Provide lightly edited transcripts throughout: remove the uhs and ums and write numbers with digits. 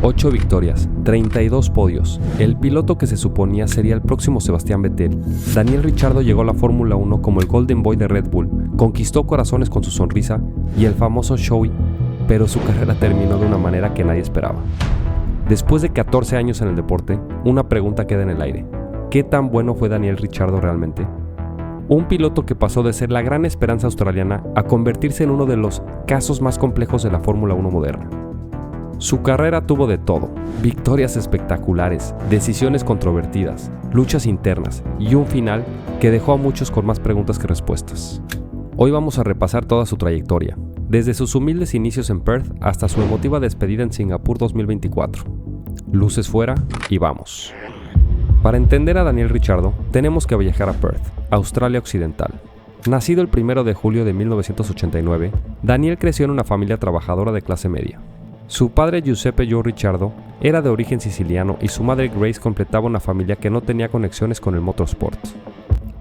8 victorias, 32 podios. El piloto que se suponía sería el próximo Sebastián Vettel, Daniel Ricciardo llegó a la Fórmula 1 como el Golden Boy de Red Bull, conquistó corazones con su sonrisa y el famoso showy, pero su carrera terminó de una manera que nadie esperaba. Después de 14 años en el deporte, una pregunta queda en el aire. ¿Qué tan bueno fue Daniel Ricciardo realmente? Un piloto que pasó de ser la gran esperanza australiana a convertirse en uno de los casos más complejos de la Fórmula 1 moderna. Su carrera tuvo de todo, victorias espectaculares, decisiones controvertidas, luchas internas y un final que dejó a muchos con más preguntas que respuestas. Hoy vamos a repasar toda su trayectoria, desde sus humildes inicios en Perth hasta su emotiva despedida en Singapur 2024. Luces fuera y vamos. Para entender a Daniel Ricciardo, tenemos que viajar a Perth, Australia Occidental. Nacido el 1 de julio de 1989, Daniel creció en una familia trabajadora de clase media. Su padre Giuseppe Joe Ricciardo era de origen siciliano y su madre Grace completaba una familia que no tenía conexiones con el motorsport.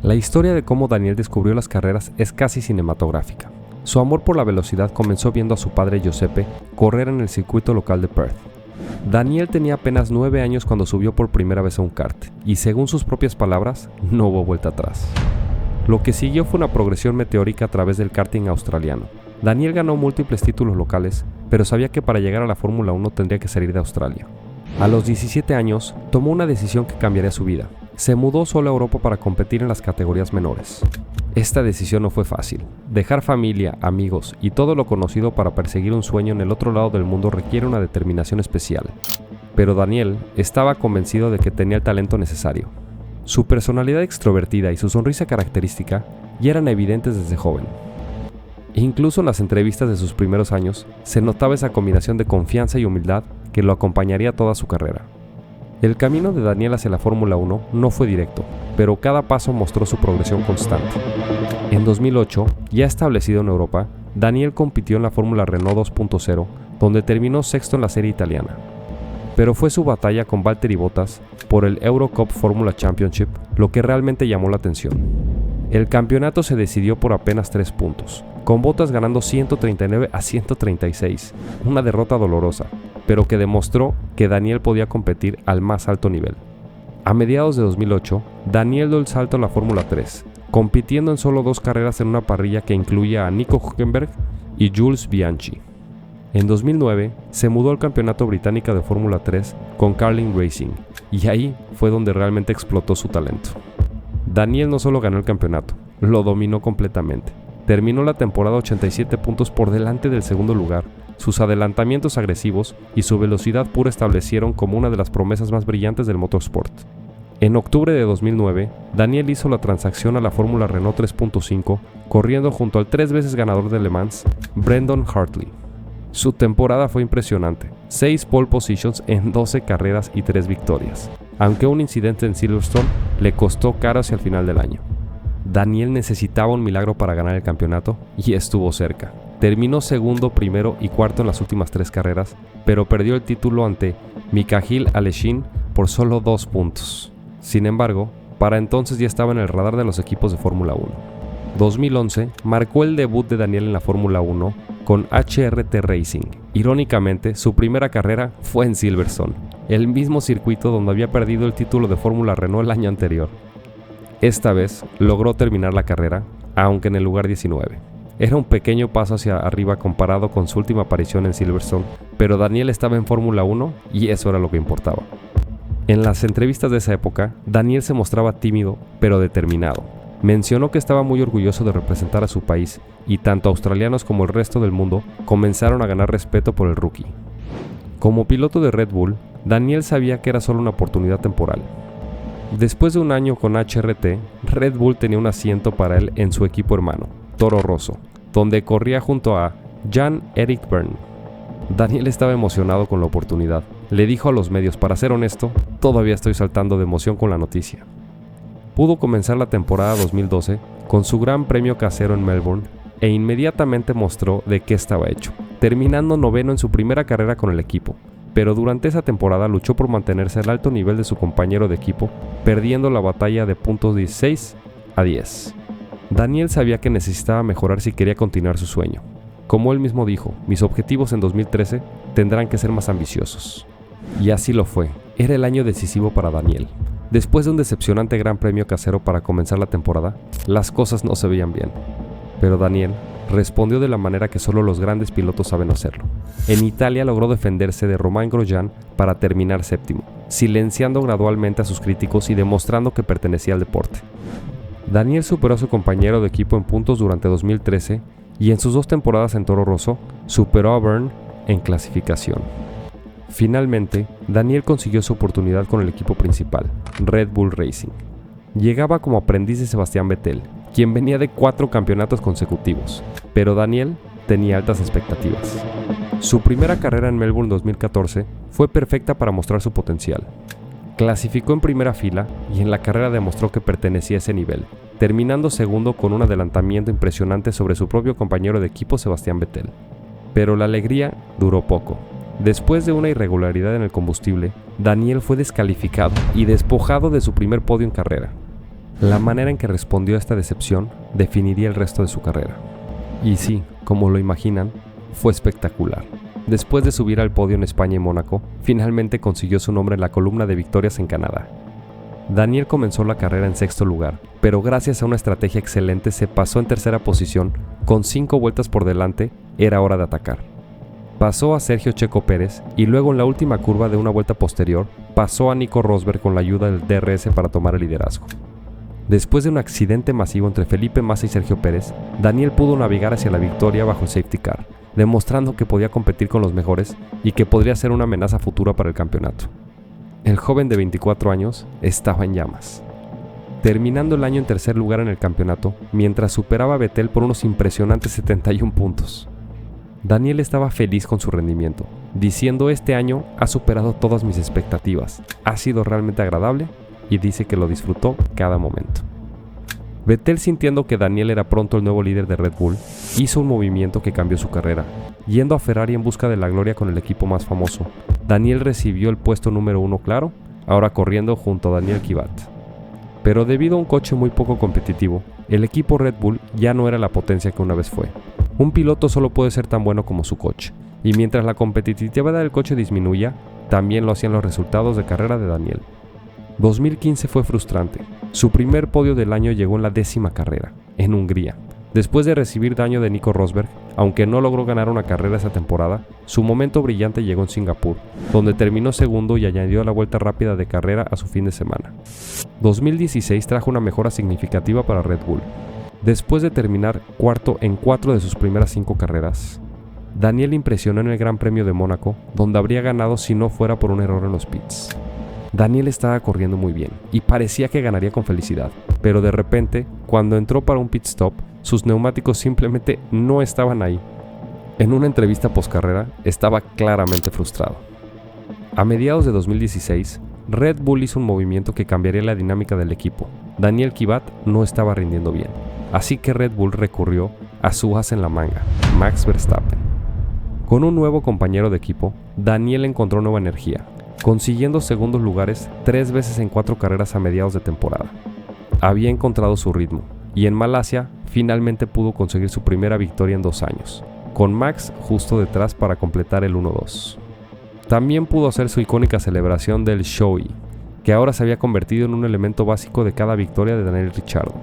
La historia de cómo Daniel descubrió las carreras es casi cinematográfica. Su amor por la velocidad comenzó viendo a su padre Giuseppe correr en el circuito local de Perth. Daniel tenía apenas 9 años cuando subió por primera vez a un kart, y según sus propias palabras, no hubo vuelta atrás. Lo que siguió fue una progresión meteórica a través del karting australiano. Daniel ganó múltiples títulos locales, pero sabía que para llegar a la Fórmula 1 tendría que salir de Australia. A los 17 años, tomó una decisión que cambiaría su vida. Se mudó solo a Europa para competir en las categorías menores. Esta decisión no fue fácil. Dejar familia, amigos y todo lo conocido para perseguir un sueño en el otro lado del mundo requiere una determinación especial. Pero Daniel estaba convencido de que tenía el talento necesario. Su personalidad extrovertida y su sonrisa característica ya eran evidentes desde joven. Incluso en las entrevistas de sus primeros años, se notaba esa combinación de confianza y humildad que lo acompañaría toda su carrera. El camino de Daniel hacia la Fórmula 1 no fue directo, pero cada paso mostró su progresión constante. En 2008, ya establecido en Europa, Daniel compitió en la Fórmula Renault 2.0, donde terminó sexto en la serie italiana. Pero fue su batalla con Valtteri Bottas por el Eurocup Formula Championship lo que realmente llamó la atención. El campeonato se decidió por apenas 3 puntos, con Bottas ganando 139 a 136, una derrota dolorosa, pero que demostró que Daniel podía competir al más alto nivel. A mediados de 2008, Daniel dio el salto a la Fórmula 3, compitiendo en solo 2 carreras en una parrilla que incluía a Nico Hülkenberg y Jules Bianchi. En 2009, se mudó al campeonato británico de Fórmula 3 con Carlin Racing, y ahí fue donde realmente explotó su talento. Daniel no solo ganó el campeonato, lo dominó completamente. Terminó la temporada 87 puntos por delante del segundo lugar. Sus adelantamientos agresivos y su velocidad pura establecieron como una de las promesas más brillantes del motorsport. En octubre de 2009, Daniel hizo la transacción a la Fórmula Renault 3.5, corriendo junto al 3 veces ganador de Le Mans, Brendan Hartley. Su temporada fue impresionante, 6 pole positions en 12 carreras y 3 victorias, aunque un incidente en Silverstone le costó caro hacia el final del año. Daniel necesitaba un milagro para ganar el campeonato y estuvo cerca. Terminó segundo, primero y cuarto en las últimas 3 carreras, pero perdió el título ante Mikail Aleshin por solo 2 puntos. Sin embargo, para entonces ya estaba en el radar de los equipos de Fórmula 1. 2011 marcó el debut de Daniel en la Fórmula 1 con HRT Racing. Irónicamente, su primera carrera fue en Silverstone, el mismo circuito donde había perdido el título de Fórmula Renault el año anterior. Esta vez logró terminar la carrera, aunque en el lugar 19. Era un pequeño paso hacia arriba comparado con su última aparición en Silverstone, pero Daniel estaba en Fórmula 1 y eso era lo que importaba. En las entrevistas de esa época, Daniel se mostraba tímido, pero determinado. Mencionó que estaba muy orgulloso de representar a su país y tanto australianos como el resto del mundo comenzaron a ganar respeto por el rookie. Como piloto de Red Bull, Daniel sabía que era solo una oportunidad temporal. Después de un año con HRT, Red Bull tenía un asiento para él en su equipo hermano, Toro Rosso, donde corría junto a Jan-Erik Byrne. Daniel estaba emocionado con la oportunidad. Le dijo a los medios: para ser honesto, todavía estoy saltando de emoción con la noticia. Pudo comenzar la temporada 2012 con su gran premio casero en Melbourne e inmediatamente mostró de qué estaba hecho, terminando noveno en su primera carrera con el equipo. Pero durante esa temporada luchó por mantenerse al alto nivel de su compañero de equipo, perdiendo la batalla de puntos 16 a 10. Daniel sabía que necesitaba mejorar si quería continuar su sueño. Como él mismo dijo: mis objetivos en 2013 tendrán que ser más ambiciosos. Y así lo fue, era el año decisivo para Daniel. Después de un decepcionante gran premio casero para comenzar la temporada, las cosas no se veían bien. Pero Daniel respondió de la manera que solo los grandes pilotos saben hacerlo. En Italia logró defenderse de Romain Grosjean para terminar séptimo, silenciando gradualmente a sus críticos y demostrando que pertenecía al deporte. Daniel superó a su compañero de equipo en puntos durante 2013 y en sus 2 temporadas en Toro Rosso superó a Byrne en clasificación. Finalmente, Daniel consiguió su oportunidad con el equipo principal, Red Bull Racing. Llegaba como aprendiz de Sebastián Vettel, quien venía de 4 campeonatos consecutivos, pero Daniel tenía altas expectativas. Su primera carrera en Melbourne 2014 fue perfecta para mostrar su potencial. Clasificó en primera fila y en la carrera demostró que pertenecía a ese nivel, terminando segundo con un adelantamiento impresionante sobre su propio compañero de equipo Sebastián Vettel. Pero la alegría duró poco. Después de una irregularidad en el combustible, Daniel fue descalificado y despojado de su primer podio en carrera. La manera en que respondió a esta decepción definiría el resto de su carrera. Y sí, como lo imaginan, fue espectacular. Después de subir al podio en España y Mónaco, finalmente consiguió su nombre en la columna de victorias en Canadá. Daniel comenzó la carrera en 6º lugar, pero gracias a una estrategia excelente se pasó en 3ª posición, con 5 vueltas por delante, era hora de atacar. Pasó a Sergio Checo Pérez y luego en la última curva de una vuelta posterior pasó a Nico Rosberg con la ayuda del DRS para tomar el liderazgo. Después de un accidente masivo entre Felipe Massa y Sergio Pérez, Daniel pudo navegar hacia la victoria bajo el safety car, demostrando que podía competir con los mejores y que podría ser una amenaza futura para el campeonato. El joven de 24 años estaba en llamas, terminando el año en 3er lugar en el campeonato, mientras superaba a Vettel por unos impresionantes 71 puntos. Daniel estaba feliz con su rendimiento, diciendo: este año ha superado todas mis expectativas, ha sido realmente agradable, y dice que lo disfrutó cada momento. Vettel, sintiendo que Daniel era pronto el nuevo líder de Red Bull, hizo un movimiento que cambió su carrera, yendo a Ferrari en busca de la gloria con el equipo más famoso. Daniel recibió el puesto número 1 claro, ahora corriendo junto a Daniel Kvyat. Pero debido a un coche muy poco competitivo, el equipo Red Bull ya no era la potencia que una vez fue. Un piloto solo puede ser tan bueno como su coche, y mientras la competitividad del coche disminuía, también lo hacían los resultados de carrera de Daniel. 2015 fue frustrante. Su primer podio del año llegó en la 10ª carrera, en Hungría. Después de recibir daño de Nico Rosberg, aunque no logró ganar una carrera esa temporada, su momento brillante llegó en Singapur, donde terminó segundo y añadió la vuelta rápida de carrera a su fin de semana. 2016 trajo una mejora significativa para Red Bull. Después de terminar cuarto en 4 de sus primeras 5 carreras, Daniel impresionó en el Gran Premio de Mónaco, donde habría ganado si no fuera por un error en los pits. Daniel estaba corriendo muy bien y parecía que ganaría con felicidad, pero de repente, cuando entró para un pit stop, sus neumáticos simplemente no estaban ahí. En una entrevista postcarrera, estaba claramente frustrado. A mediados de 2016, Red Bull hizo un movimiento que cambiaría la dinámica del equipo. Daniel Kvyat no estaba rindiendo bien, así que Red Bull recurrió a su as en la manga, Max Verstappen. Con un nuevo compañero de equipo, Daniel encontró nueva energía, consiguiendo segundos lugares 3 veces en 4 carreras a mediados de temporada. Había encontrado su ritmo, y en Malasia finalmente pudo conseguir su primera victoria en 2 años, con Max justo detrás para completar el 1-2. También pudo hacer su icónica celebración del Shoei, que ahora se había convertido en un elemento básico de cada victoria de Daniel Ricciardo,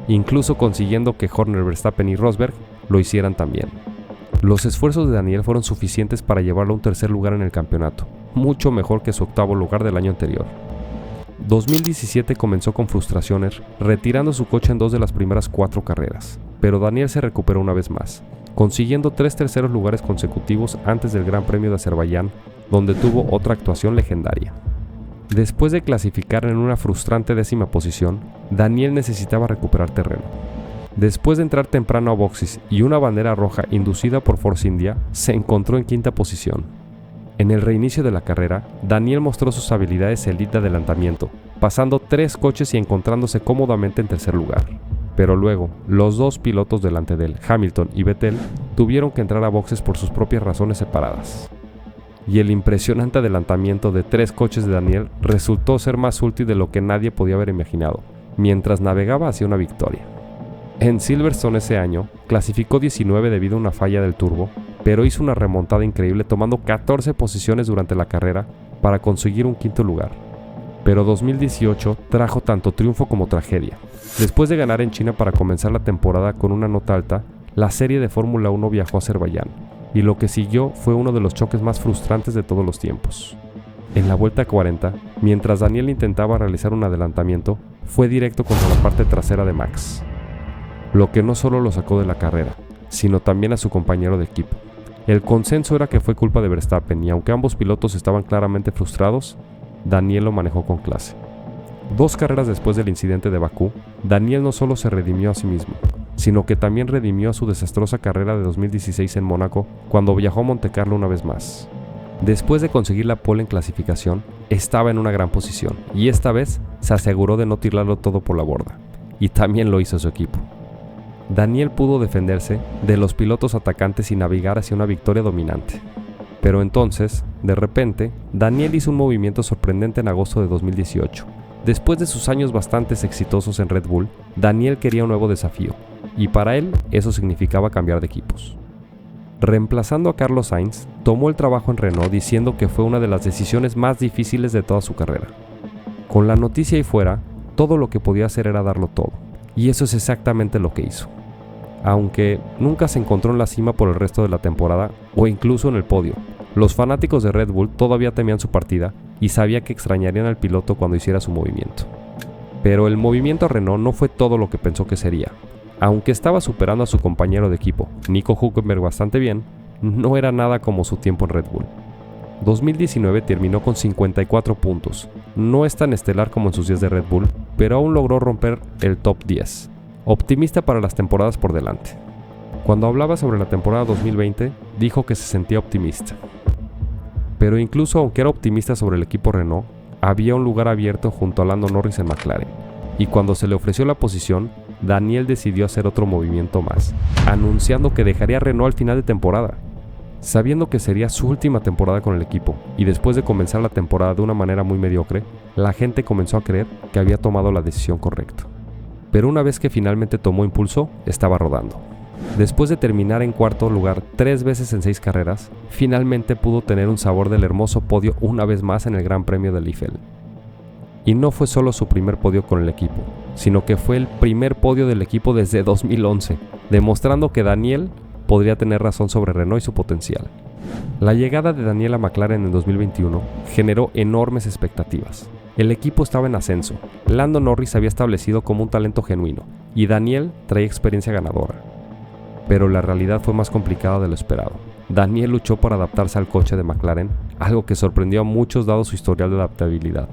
incluso consiguiendo que Horner, Verstappen y Rosberg lo hicieran también. Los esfuerzos de Daniel fueron suficientes para llevarlo a un 3er lugar en el campeonato, mucho mejor que su 8º lugar del año anterior. 2017 comenzó con frustraciones, retirando su coche en 2 de las primeras 4 carreras, pero Daniel se recuperó una vez más, consiguiendo 3 terceros lugares consecutivos antes del Gran Premio de Azerbaiyán, donde tuvo otra actuación legendaria. Después de clasificar en una frustrante 10ª posición, Daniel necesitaba recuperar terreno. Después de entrar temprano a boxes y una bandera roja inducida por Force India, se encontró en 5ª posición. En el reinicio de la carrera, Daniel mostró sus habilidades elite de adelantamiento, pasando 3 coches y encontrándose cómodamente en 3er lugar. Pero luego, los 2 pilotos delante de él, Hamilton y Vettel, tuvieron que entrar a boxes por sus propias razones separadas. Y el impresionante adelantamiento de 3 coches de Daniel resultó ser más útil de lo que nadie podía haber imaginado, mientras navegaba hacia una victoria. En Silverstone ese año, clasificó 19 debido a una falla del turbo, pero hizo una remontada increíble tomando 14 posiciones durante la carrera para conseguir un quinto lugar. Pero 2018 trajo tanto triunfo como tragedia. Después de ganar en China para comenzar la temporada con una nota alta, la serie de Fórmula 1 viajó a Azerbaiyán, y lo que siguió fue uno de los choques más frustrantes de todos los tiempos. En la vuelta 40, mientras Daniel intentaba realizar un adelantamiento, fue directo contra la parte trasera de Max, lo que no solo lo sacó de la carrera, sino también a su compañero de equipo. El consenso era que fue culpa de Verstappen, y aunque ambos pilotos estaban claramente frustrados, Daniel lo manejó con clase. 2 carreras después del incidente de Bakú, Daniel no solo se redimió a sí mismo, sino que también redimió a su desastrosa carrera de 2016 en Mónaco, cuando viajó a Montecarlo una vez más. Después de conseguir la pole en clasificación, estaba en una gran posición, y esta vez se aseguró de no tirarlo todo por la borda, y también lo hizo su equipo. Daniel pudo defenderse de los pilotos atacantes y navegar hacia una victoria dominante. Pero entonces, de repente, Daniel hizo un movimiento sorprendente en agosto de 2018. Después de sus años bastante exitosos en Red Bull, Daniel quería un nuevo desafío, y para él eso significaba cambiar de equipos. Reemplazando a Carlos Sainz, tomó el trabajo en Renault diciendo que fue una de las decisiones más difíciles de toda su carrera. Con la noticia ahí fuera, todo lo que podía hacer era darlo todo, y eso es exactamente lo que hizo. Aunque nunca se encontró en la cima por el resto de la temporada o incluso en el podio, los fanáticos de Red Bull todavía temían su partida y sabía que extrañarían al piloto cuando hiciera su movimiento. Pero el movimiento a Renault no fue todo lo que pensó que sería. Aunque estaba superando a su compañero de equipo, Nico Hülkenberg, bastante bien, no era nada como su tiempo en Red Bull. 2019 terminó con 54 puntos. No es tan estelar como en sus días de Red Bull, pero aún logró romper el top 10. Optimista para las temporadas por delante. Cuando hablaba sobre la temporada 2020, dijo que se sentía optimista. Pero incluso aunque era optimista sobre el equipo Renault, había un lugar abierto junto a Lando Norris en McLaren, y cuando se le ofreció la posición, Daniel decidió hacer otro movimiento más, anunciando que dejaría Renault al final de temporada. Sabiendo que sería su última temporada con el equipo, y después de comenzar la temporada de una manera muy mediocre, la gente comenzó a creer que había tomado la decisión correcta. Pero una vez que finalmente tomó impulso, estaba rodando. Después de terminar en cuarto lugar 3 veces en 6 carreras, finalmente pudo tener un sabor del hermoso podio una vez más en el Gran Premio de Liefeld. Y no fue solo su primer podio con el equipo, sino que fue el primer podio del equipo desde 2011, demostrando que Daniel podría tener razón sobre Renault y su potencial. La llegada de Daniel a McLaren en 2021 generó enormes expectativas. El equipo estaba en ascenso, Lando Norris se había establecido como un talento genuino, y Daniel traía experiencia ganadora. Pero la realidad fue más complicada de lo esperado. Daniel luchó para adaptarse al coche de McLaren, algo que sorprendió a muchos dado su historial de adaptabilidad.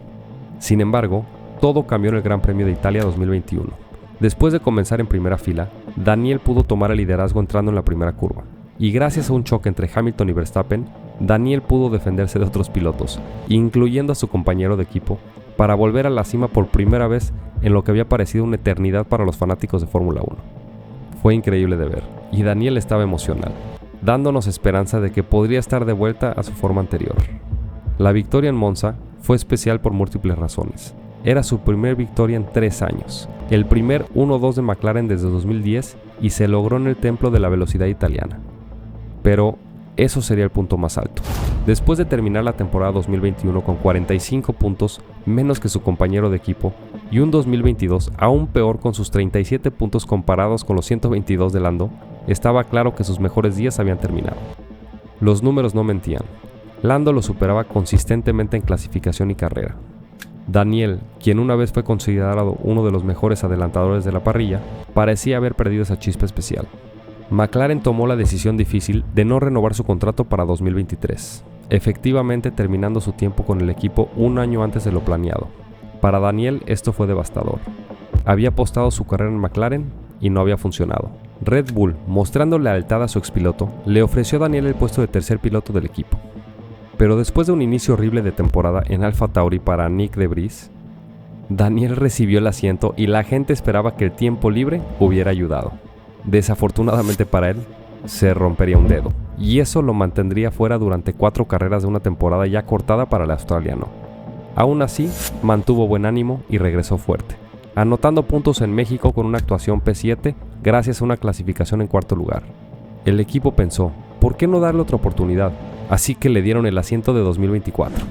Sin embargo, todo cambió en el Gran Premio de Italia 2021. Después de comenzar en primera fila, Daniel pudo tomar el liderazgo entrando en la primera curva, y gracias a un choque entre Hamilton y Verstappen, Daniel pudo defenderse de otros pilotos, incluyendo a su compañero de equipo, para volver a la cima por primera vez en lo que había parecido una eternidad para los fanáticos de Fórmula 1. Fue increíble de ver, y Daniel estaba emocionado, dándonos esperanza de que podría estar de vuelta a su forma anterior. La victoria en Monza fue especial por múltiples razones. Era su primer victoria en 3 años, el primer 1-2 de McLaren desde 2010 y se logró en el templo de la velocidad italiana. Pero eso sería el punto más alto. Después de terminar la temporada 2021 con 45 puntos, menos que su compañero de equipo, y un 2022 aún peor con sus 37 puntos comparados con los 122 de Lando, estaba claro que sus mejores días habían terminado. Los números no mentían. Lando lo superaba consistentemente en clasificación y carrera. Daniel, quien una vez fue considerado uno de los mejores adelantadores de la parrilla, parecía haber perdido esa chispa especial. McLaren tomó la decisión difícil de no renovar su contrato para 2023, efectivamente terminando su tiempo con el equipo un año antes de lo planeado. Para Daniel esto fue devastador. Había apostado su carrera en McLaren y no había funcionado. Red Bull, mostrando lealtad a su expiloto, le ofreció a Daniel el puesto de tercer piloto del equipo. Pero después de un inicio horrible de temporada en Alfa Tauri para Nick de Vries, Daniel recibió el asiento y la gente esperaba que el tiempo libre hubiera ayudado. Desafortunadamente para él, se rompería un dedo, y eso lo mantendría fuera durante 4 carreras de una temporada ya cortada para el australiano. Aún así, mantuvo buen ánimo y regresó fuerte, anotando puntos en México con una actuación P7 gracias a una clasificación en cuarto lugar. El equipo pensó, ¿por qué no darle otra oportunidad? Así que le dieron el asiento de 2024.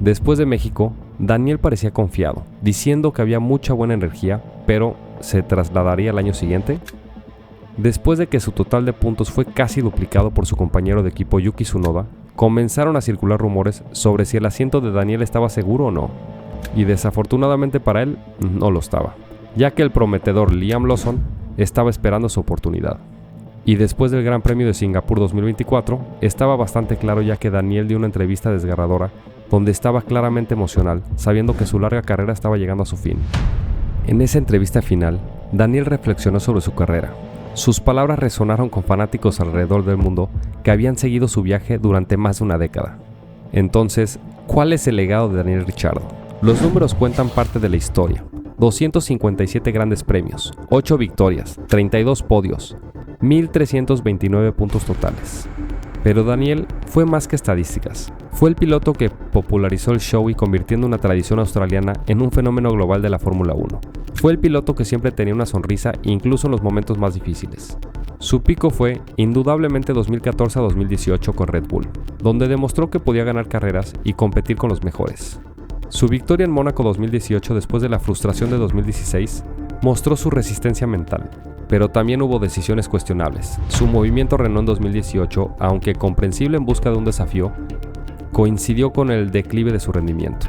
Después de México, Daniel parecía confiado, diciendo que había mucha buena energía, pero ¿se trasladaría el año siguiente? Después de que su total de puntos fue casi duplicado por su compañero de equipo Yuki Tsunoda, comenzaron a circular rumores sobre si el asiento de Daniel estaba seguro o no. Y desafortunadamente para él, no lo estaba, ya que el prometedor Liam Lawson estaba esperando su oportunidad. Y después del Gran Premio de Singapur 2024, estaba bastante claro, ya que Daniel dio una entrevista desgarradora donde estaba claramente emocional, sabiendo que su larga carrera estaba llegando a su fin. En esa entrevista final, Daniel reflexionó sobre su carrera. Sus palabras resonaron con fanáticos alrededor del mundo que habían seguido su viaje durante más de una década. Entonces, ¿cuál es el legado de Daniel Ricciardo? Los números cuentan parte de la historia. 257 grandes premios, 8 victorias, 32 podios, 1.329 puntos totales. Pero Daniel fue más que estadísticas. Fue el piloto que popularizó el show y convirtiendo una tradición australiana en un fenómeno global de la Fórmula 1. Fue el piloto que siempre tenía una sonrisa incluso en los momentos más difíciles. Su pico fue, indudablemente, 2014 a 2018 con Red Bull, donde demostró que podía ganar carreras y competir con los mejores. Su victoria en Mónaco 2018 después de la frustración de 2016 mostró su resistencia mental, pero también hubo decisiones cuestionables. Su movimiento Renault en 2018, aunque comprensible en busca de un desafío, coincidió con el declive de su rendimiento.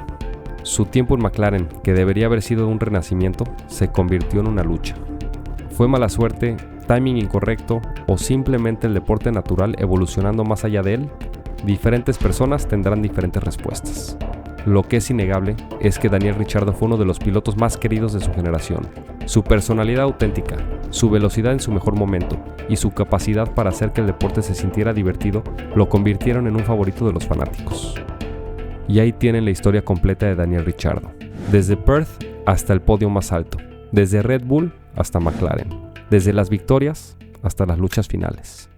Su tiempo en McLaren, que debería haber sido un renacimiento, se convirtió en una lucha. ¿Fue mala suerte, timing incorrecto o simplemente el deporte natural evolucionando más allá de él? Diferentes personas tendrán diferentes respuestas. Lo que es innegable es que Daniel Ricciardo fue uno de los pilotos más queridos de su generación. Su personalidad auténtica, su velocidad en su mejor momento y su capacidad para hacer que el deporte se sintiera divertido lo convirtieron en un favorito de los fanáticos. Y ahí tienen la historia completa de Daniel Ricciardo, desde Perth hasta el podio más alto, desde Red Bull hasta McLaren, desde las victorias hasta las luchas finales.